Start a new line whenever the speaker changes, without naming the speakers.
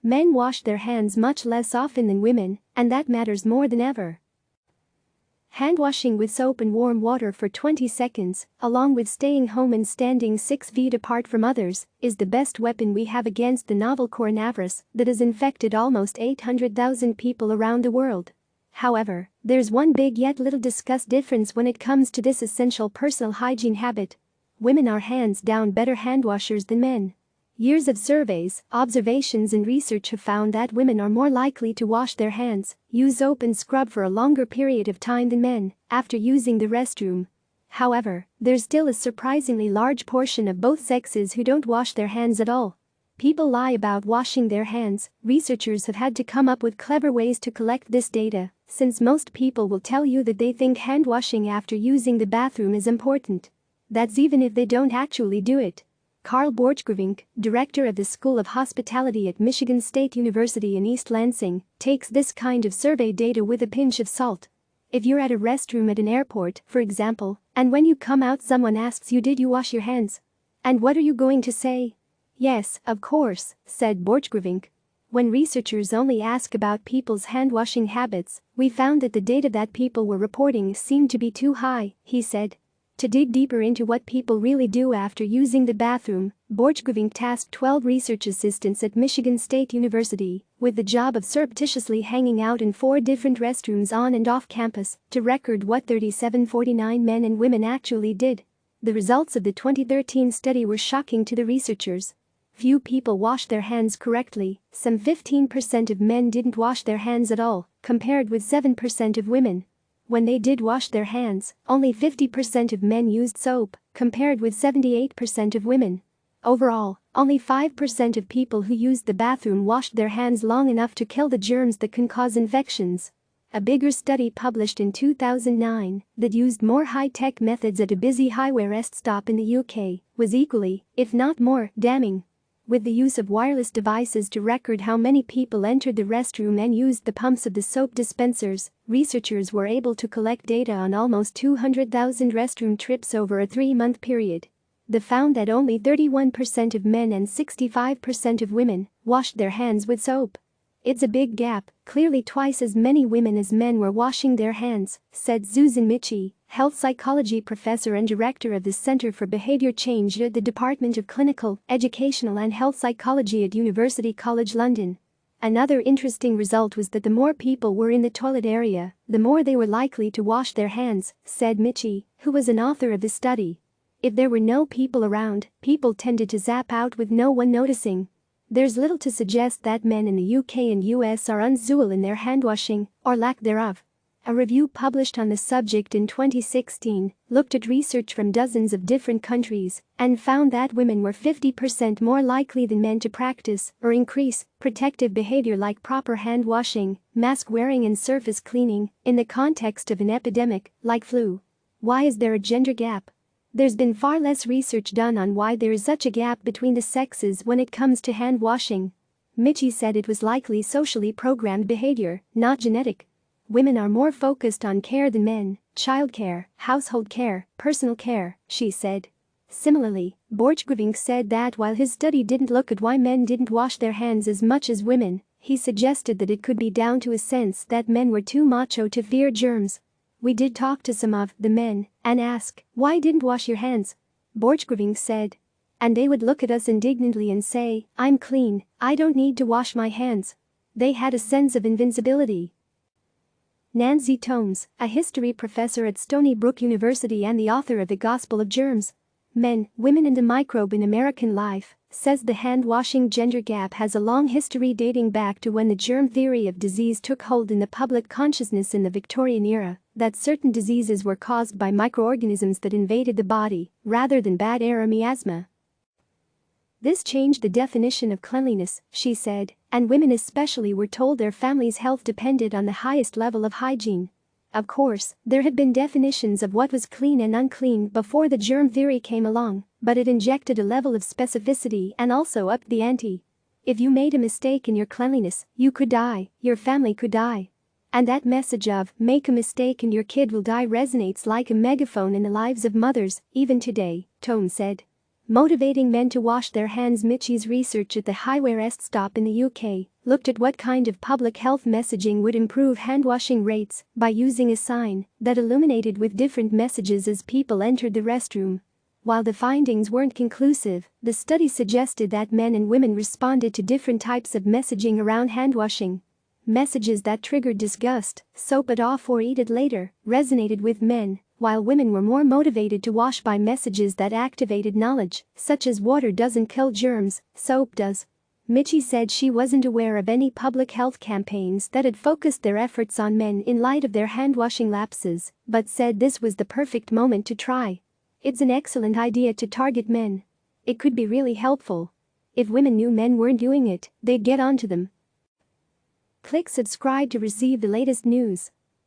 Men wash their hands much less often than women, and that matters more than ever. Hand washing with soap and warm water for 20 seconds, along with staying home and standing 6 feet apart from others, is the best weapon we have against the novel coronavirus that has infected almost 800,000 people around the world. However, there's one big yet little discussed difference when it comes to this essential personal hygiene habit. Women are hands down better hand washers than men. Years of surveys, observations and research have found that women are more likely to wash their hands, use soap and scrub for a longer period of time than men after using the restroom. However, there's still a surprisingly large portion of both sexes who don't wash their hands at all. People lie about washing their hands. Researchers have had to come up with clever ways to collect this data, since most people will tell you that they think hand washing after using the bathroom is important. That's even if they don't actually do it. Carl Borchgrevink, director of the School of Hospitality at Michigan State University in East Lansing, takes this kind of survey data with a pinch of salt. If you're at a restroom at an airport, for example, and when you come out someone asks you, "Did you wash your hands?" And what are you going to say? "Yes, of course," said Borchgrevink. When researchers only ask about people's hand-washing habits, we found that the data that people were reporting seemed to be too high, he said. To dig deeper into what people really do after using the bathroom, Borchgrevink tasked 12 research assistants at Michigan State University with the job of surreptitiously hanging out in 4 different restrooms on and off campus to record what 3749 men and women actually did. The results of the 2013 study were shocking to the researchers. Few people washed their hands correctly. Some 15% of men didn't wash their hands at all, compared with 7% of women. When they did wash their hands, only 50% of men used soap, compared with 78% of women. Overall, only 5% of people who used the bathroom washed their hands long enough to kill the germs that can cause infections. A bigger study published in 2009 that used more high-tech methods at a busy highway rest stop in the UK was equally, if not more, damning. With the use of wireless devices to record how many people entered the restroom and used the pumps of the soap dispensers, researchers were able to collect data on almost 200,000 restroom trips over a 3-month period. They found that only 31% of men and 65% of women washed their hands with soap. "It's a big gap, clearly twice as many women as men were washing their hands," said Susan Michie, health psychology professor and director of the Center for Behavior Change at the Department of Clinical, Educational and Health Psychology at University College London. Another interesting result was that the more people were in the toilet area, the more they were likely to wash their hands, said Michie, who was an author of the study. If there were no people around, people tended to zap out with no one noticing. There's little to suggest that men in the UK and US are unusual in their handwashing, or lack thereof. A review published on the subject in 2016 looked at research from dozens of different countries and found that women were 50% more likely than men to practice or increase protective behavior like proper hand washing, mask wearing and surface cleaning in the context of an epidemic like flu. Why is there a gender gap? There's been far less research done on why there is such a gap between the sexes when it comes to hand washing. Michie said it was likely socially programmed behavior, not genetic. Women are more focused on care than men, childcare, household care, personal care, she said. Similarly, Borchgrevink said that while his study didn't look at why men didn't wash their hands as much as women, he suggested that it could be down to a sense that men were too macho to fear germs. "We did talk to some of the men and ask, 'Why didn't wash your hands?' Borchgrevink said. And they would look at us indignantly and say, 'I'm clean, I don't need to wash my hands.' They had a sense of invincibility." Nancy Tomes, a history professor at Stony Brook University and the author of The Gospel of Germs, Men, Women and the Microbe in American Life, says the hand-washing gender gap has a long history dating back to when the germ theory of disease took hold in the public consciousness in the Victorian era, that certain diseases were caused by microorganisms that invaded the body, rather than bad air or miasma. This changed the definition of cleanliness, she said, and women especially were told their family's health depended on the highest level of hygiene. Of course, there had been definitions of what was clean and unclean before the germ theory came along, but it injected a level of specificity and also upped the ante. If you made a mistake in your cleanliness, you could die, your family could die. And that message of, "Make a mistake and your kid will die," resonates like a megaphone in the lives of mothers, even today, Tome said. Motivating men to wash their hands. Mitchie's research at the Highway Rest Stop in the UK looked at what kind of public health messaging would improve handwashing rates by using a sign that illuminated with different messages as people entered the restroom. While the findings weren't conclusive, the study suggested that men and women responded to different types of messaging around handwashing. Messages that triggered disgust, soap it off or eat it later, resonated with men, while women were more motivated to wash by messages that activated knowledge, such as water doesn't kill germs, soap does. Mitchie said she wasn't aware of any public health campaigns that had focused their efforts on men in light of their handwashing lapses, but said this was the perfect moment to try. It's an excellent idea to target men. It could be really helpful. If women knew men weren't doing it, they'd get onto them. Click subscribe to receive the latest news.